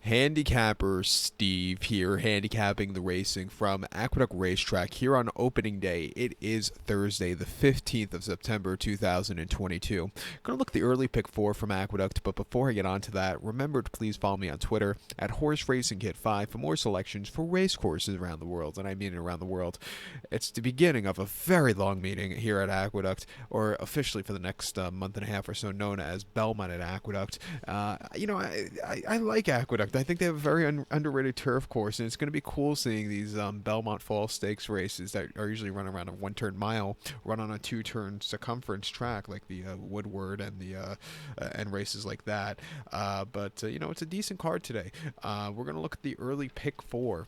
Handicapper Steve here, handicapping the racing from Aqueduct Racetrack here on opening day. It is Thursday, the 15th of September, 2022. Gonna look at the early pick four from Aqueduct, but before I get on to that, remember to please follow me on Twitter at Horse Racing Kit 5 for more selections for race courses around the world, and I mean around the world. It's the beginning of a very long meeting here at Aqueduct, or officially for the next month and a half or so, known as Belmont at Aqueduct. I like Aqueduct. I think they have a very underrated turf course, and it's going to be cool seeing these Belmont Fall Stakes races that are usually run around a one-turn mile, run on a two-turn circumference track like the Woodward and the and races like that. But it's a decent card today. We're going to look at the early pick four.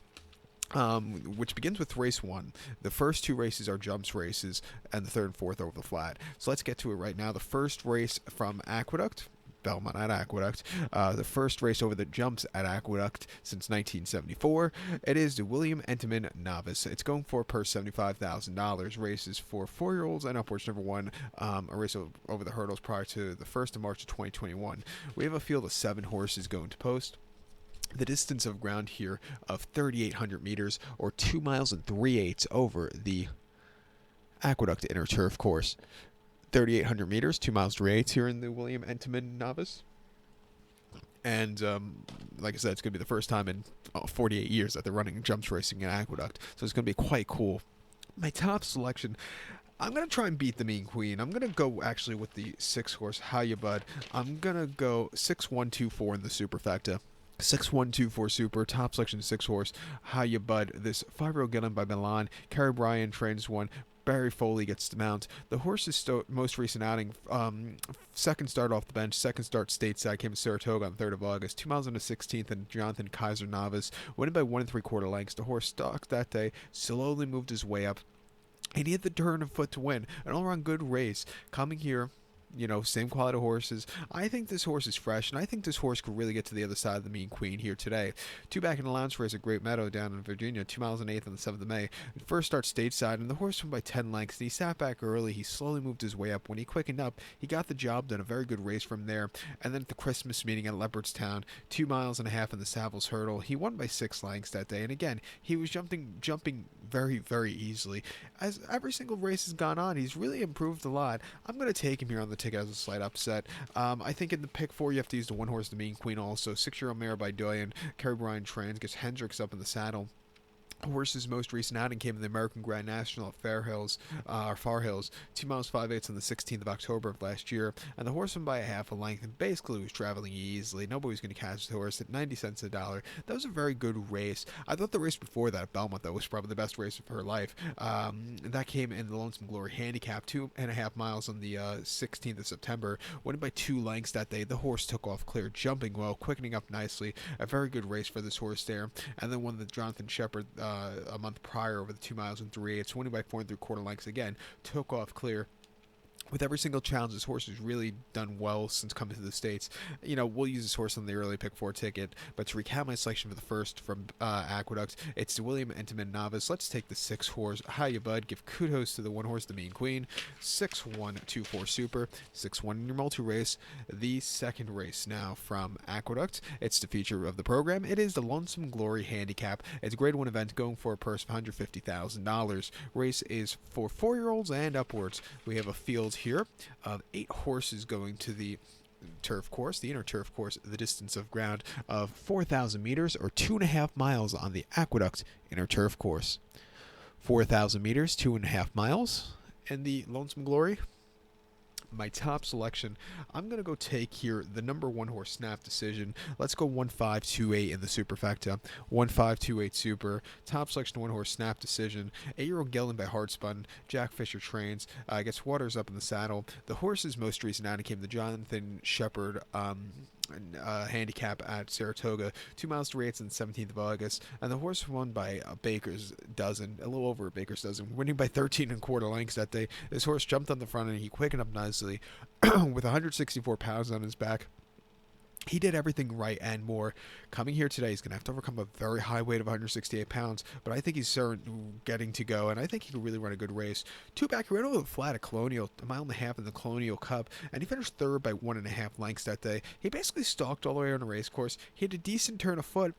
Which begins with race one. The first two races are jumps races, and the third and fourth over the flat. So let's get to it right now. The first race from Aqueduct, Belmont at Aqueduct, the first race over the jumps at Aqueduct since 1974. It is the William Entenmann Novice. It's going for per $75,000. Races for 4-year-olds and upwards. Number one, a race over the hurdles prior to the 1st of March of 2021. We have a field of 7 horses going to post. The distance of ground here of 3,800 meters, or 2 miles and 3/8 over the Aqueduct Inner Turf Course. 3,800 meters, 2 miles 3/8 here in the William Entenmann Novice. And like I said, it's going to be the first time in 48 years that they're running jumps racing at Aqueduct. So it's going to be quite cool. My top selection, I'm going to try and beat the Mean Queen. I'm going to go actually with the 6-horse Hiya Bud. I'm going to go 6-1-2-4 in the superfecta. 6-1-2-4 super, top selection 6-horse Hiya Bud. This 5-year-old gelding by Milan. Kerry Bryan trains one. Barry Foley gets the mount. The horse's most recent outing, second start off the bench, second start stateside, came to Saratoga on 3rd of August. 2 miles and a 16th, and Jonathan Kaiser Novice, winning by 1 3/4 lengths. The horse stalked that day, slowly moved his way up, and he had the turn of foot to win. An all-around good race. Coming here, same quality horses. I think this horse is fresh, and I think this horse could really get to the other side of the Mean Queen here today. 2 back in the allowance race at Great Meadow down in Virginia, 2 miles and 1/8 on the 7th of May. First start stateside, and the horse won by 10 lengths. And he sat back early. He slowly moved his way up. When he quickened up, he got the job done. A very good race from there. And then at the Christmas meeting at Leopardstown, 2 miles and a half in the Savills Hurdle, he won by 6 lengths that day. And again, he was jumping very, very easily. As every single race has gone on, he's really improved a lot. I'm going to take him here on the ticket as a slight upset. I think in the pick 4, you have to use the 1-horse, the Mean Queen also. 6-year-old mare by Doyen. Kerry Bryan trains, gets Hendricks up in the saddle. Horse's most recent outing came in the American Grand National at Far Hills, 2 miles 5/8 on the 16th of October of last year, and the horse won by a half a length, and basically was traveling easily. Nobody was going to catch the horse at 90 cents a dollar. That was a very good race. I thought the race before that at Belmont, though, was probably the best race of her life. That came in the Lonesome Glory Handicap, 2.5 miles on the 16th of September, winning by 2 lengths that day. The horse took off clear, jumping well, quickening up nicely. A very good race for this horse there. And then won the Jonathan Shepard a month prior over the 2 miles and 3/8, winning by 4 3/4 lengths again. Took off clear. With every single challenge, this horse has really done well since coming to the States. We'll use this horse on the early pick 4 ticket, but to recap my selection for the first from Aqueduct, it's the William Entenmann Novice. Let's take the 6-horse Hiya Bud. Give kudos to the 1-horse, the Mean Queen. 6-1-2-4 super, 6-1 in your multi-race. The second race now from Aqueduct. It's the feature of the program. It is the Lonesome Glory Handicap. It's a grade 1 event going for a purse of $150,000. Race is for 4-year-olds and upwards. We have a field here of 8 horses going to the turf course, the inner turf course, the distance of ground of 4,000 meters, or 2.5 miles on the Aqueduct Inner Turf Course. 4,000 meters, 2.5 miles, and the Lonesome Glory. My top selection, I'm going to go take here the number 1-horse Snap Decision. Let's go 1-5-2-8 in the superfecta. 1-5-2-8 super. Top selection 1-horse Snap Decision. 8-year-old gelding by Hartspun. Jack Fisher trains. Gets Waters up in the saddle. The horse's most recent outing came the Jonathan Shepard handicap at Saratoga, 2 miles 3/8 on the 17th of August, and the horse won by a baker's dozen, a little over a baker's dozen, winning by 13 1/4 lengths that day. This horse jumped on the front and he quickened up nicely with 164 pounds on his back. He did everything right and more. Coming here today, he's going to have to overcome a very high weight of 168 pounds, but I think he's getting to go, and I think he can really run a good race. Two back, he ran over the flat at Colonial, a mile and a half in the Colonial Cup, and he finished third by 1.5 lengths that day. He basically stalked all the way on the race course. He had a decent turn of foot.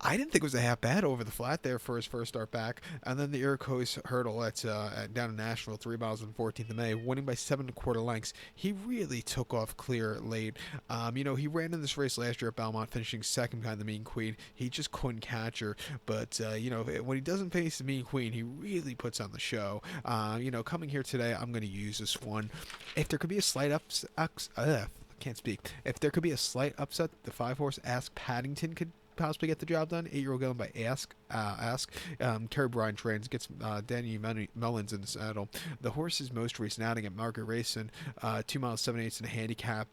I didn't think it was a half bad over the flat there for his first start back. And then the Iroquois hurdle down in Nashville, 3 miles on 14th of May, winning by 7.25 lengths. He really took off clear late. He ran in this race last year at Belmont, finishing second behind the Mean Queen. He just couldn't catch her. But, when he doesn't face the Mean Queen, he really puts on the show. Coming here today, I'm going to use this one. If there could be a slight can't speak. If there could be a slight upset, the 5-horse Ask Paddington could possibly get the job done. 8-year-old going by Ask. Kerry Bryan trains, gets Danny Mullins in the saddle. The horse's most recent outing at Market Racing, 2 miles 7/8 in a handicap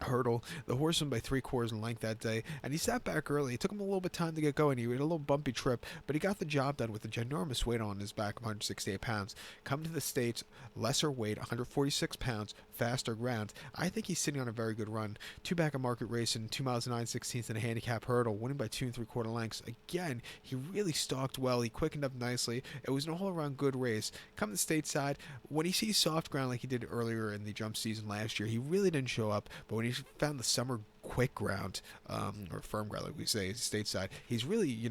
hurdle. The horse won by 3/4 in length that day, and he sat back early. It took him a little bit of time to get going. He had a little bumpy trip, but he got the job done with a ginormous weight on his back of 168 pounds. Coming to the States, lesser weight, 146 pounds, faster ground. I think he's sitting on a very good run. Two back at Market Racing, 2 miles 9/16 in a handicap hurdle, winning by 2 3/4 lengths. Again, he really stalked well. He quickened up nicely. It was an all-around good race. Coming to the stateside, when he sees soft ground like he did earlier in the jump season last year, he really didn't show up, but when he found the summer quick ground, or firm ground, like we say, stateside, he's really,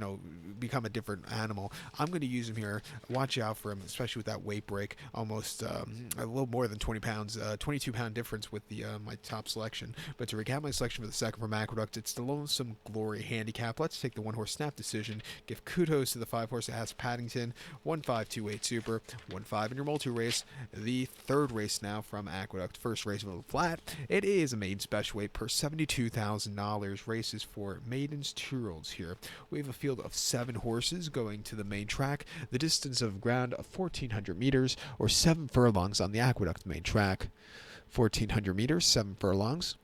become a different animal. I'm going to use him here. Watch out for him, especially with that weight break, almost a little more than 20 pounds, 22-pound difference with the my top selection. But to recap my selection for the second from Aqueduct, it's the Lonesome Glory Handicap. Let's take the 1-horse Snap Decision. Give kudos to the 5-horse Ask Paddington, 1.528 Super, 1.5 in your multi-race. The third race now from Aqueduct. First race of the flat. It is a maiden special weight per $72,000. Races for maidens, 2-year-olds here. We have a field of 7 horses going to the main track. The distance of ground of 1,400 meters, or 7 furlongs on the Aqueduct main track. 1,400 meters, 7 furlongs.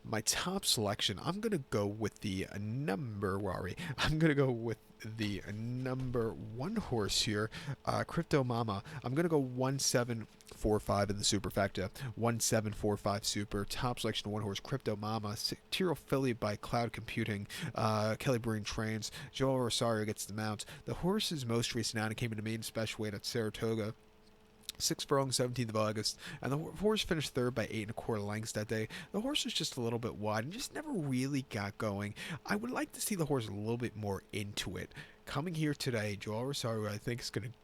My top selection, I'm going to go with the number 1 horse here, Crypto Mama. I'm going to go 1.745 in the superfecta, 1.745 super. Top selection, 1 horse, Crypto Mama. Tyrrell filly by Cloud Computing. Kelly Breen trains. Joel Rosario gets the mount. The horse's most recent outing came into maiden special weight at Saratoga. 6 furlongs, 17th of August, and the horse finished third by 8.25 lengths that day. The horse was just a little bit wide and just never really got going. I would like to see the horse a little bit more into it. Coming here today, Joel Rosario, I think, is going to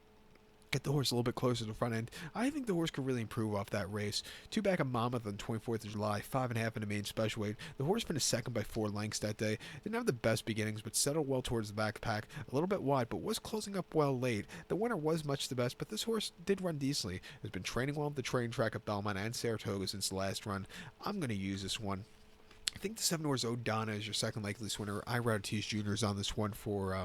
get the horse a little bit closer to the front end. I think the horse could really improve off that race. Two back at Monmouth on 24th of July, 5.5 in the main special weight. The horse finished second by 4 lengths that day. Didn't have the best beginnings, but settled well towards the backpack. A little bit wide, but was closing up well late. The winner was much the best, but this horse did run decently. Has been training well at the training track at Belmont and Saratoga since the last run. I'm going to use this one. I think the 7-horse O'Donna is your second likeliest winner. I routed Tease Juniors on this one for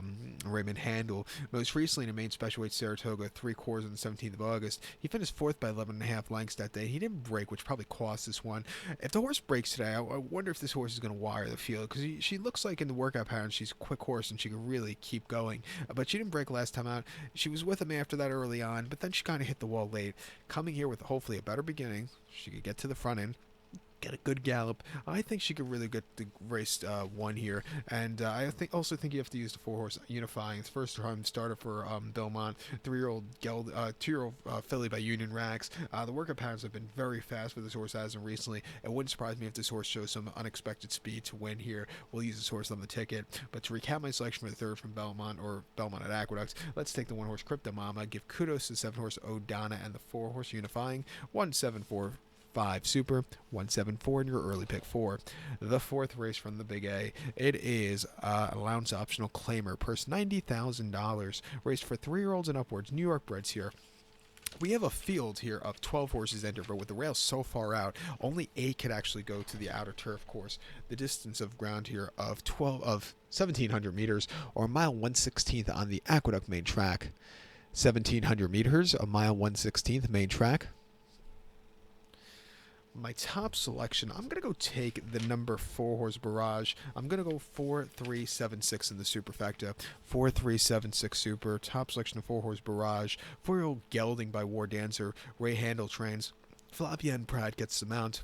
Raymond Handel. Most recently in a main special weight Saratoga, 3/4 on the 17th of August. He finished 4th by 11.5 lengths that day. He didn't break, which probably cost this one. If the horse breaks today, I wonder if this horse is going to wire the field, because she looks like in the workout pattern she's a quick horse and she can really keep going. But she didn't break last time out. She was with him after that early on, but then she kind of hit the wall late. Coming here with hopefully a better beginning, she could get to the front end, get a good gallop. I think she could really get the race one here, and I also think you have to use the 4-horse Unifying. It's first time starter for Belmont. 2-year-old filly by Union Rags. The workout patterns have been very fast for this horse as of recently. It wouldn't surprise me if this horse shows some unexpected speed to win here. We'll use this horse on the ticket. But to recap my selection for the third from Belmont, or Belmont at Aqueduct, let's take the 1-horse Crypto Mama. Give kudos to the 7-horse O'Donna and the 4-horse Unifying. 1.74 Super, 174 in your early pick 4. The fourth race from the Big A. It is a allowance optional claimer, purse $90,000. Race for 3-year-olds and upwards. New York breds here. We have a field here of 12 horses entered, but with the rails so far out, only 8 could actually go to the outer turf course. The distance of ground here of 1,700 meters, or a mile 1/16 on the Aqueduct main track. 1,700 meters, a mile 1/16 main track. My top selection, I'm going to go take the number 4-horse Barrage. I'm going to go 4.376 in the superfecta. 4.376 super. Top selection of 4-horse Barrage. 4-year-old Gelding by War Dancer. Ray Handel trains. Flavien Pratt gets the mount.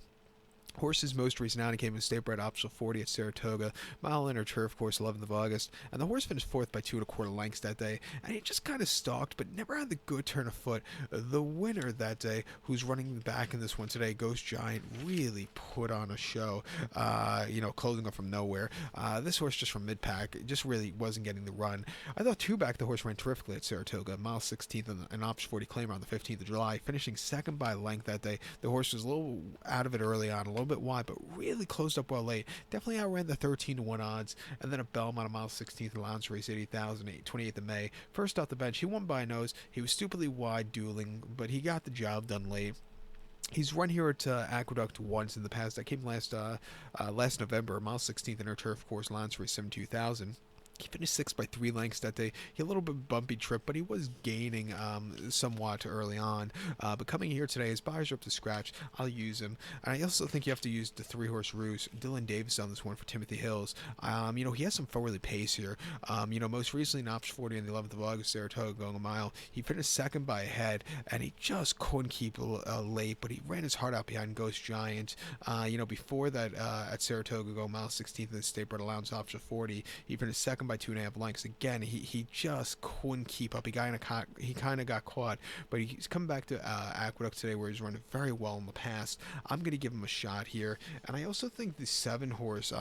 Horse's most recent outing came in State Bred Optional 40 at Saratoga, mile inner turf course, 11th of August, and the horse finished fourth by 2 1/4 lengths that day, and he just kind of stalked, but never had the good turn of foot. The winner that day, who's running back in this one today, Ghost Giant, really put on a show, closing up from nowhere. This horse just from mid-pack, just really wasn't getting the run. I thought two back, the horse ran terrifically at Saratoga, mile 16th and an Option 40 claimer on the 15th of July, finishing second by length that day. The horse was a little out of it early on, a little bit wide, but really closed up well late. Definitely outran the 13-1 odds. And then at Belmont, a mile 16th allowance race, 80,000, 28th of May. First off the bench, he won by a nose. He was stupidly wide dueling, but he got the job done late. He's run here at Aqueduct once in the past. That came last November, mile 16th inner turf course, allowance race, 72,000. He finished sixth by 3 lengths that day. He had a little bit bumpy trip, but he was gaining somewhat early on. But coming here today, his buyers are up to scratch. I'll use him. And I also think you have to use the 3-horse Ruse. Dylan Davis on this one for Timothy Hills. He has some forwardly pace here. Most recently in Option 40 on the 11th of August, Saratoga going a mile. He finished second by a head, and he just couldn't keep late, but he ran his heart out behind Ghost Giant. Before that at Saratoga going mile 16th in the State Bred Allowance Option 40, he finished second by 2.5 lengths. Again, he just couldn't keep up. He kind of got caught, but he's coming back to Aqueduct today, where he's running very well in the past. I'm going to give him a shot here, and I also think the 7-horse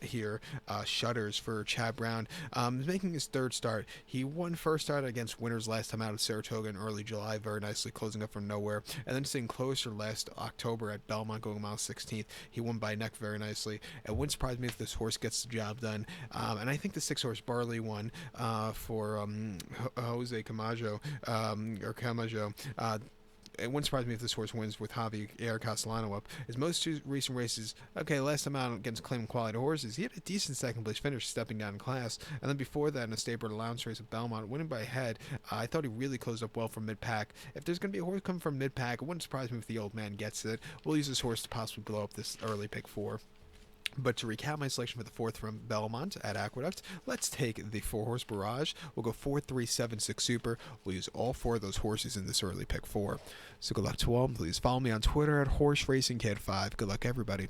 here, Shutters for Chad Brown, is making his third start. He won first start against winners last time out at Saratoga in early July, very nicely closing up from nowhere, and then staying closer last October at Belmont going mile 16th. He won by neck very nicely. It wouldn't surprise me if this horse gets the job done. And I think the 6-horse Barley one for Jose Camacho, it wouldn't surprise me if this horse wins with Javier Castellano up. His most recent races, last time out against claiming quality horses, he had a decent second place finish, stepping down in class. And then before that, in a State Bred Allowance race at Belmont, winning by a head, I thought he really closed up well from mid-pack. If there's going to be a horse coming from mid-pack, it wouldn't surprise me if the old man gets it. We'll use this horse to possibly blow up this early pick 4. But to recap my selection for the 4th from Belmont at Aqueduct, let's take the 4-horse Barrage. We'll go 4, 3, 7, 6 Super. We'll use all 4 of those horses in this early pick 4. So good luck to all. Please follow me on Twitter at HorseRacingKid5. Good luck, everybody.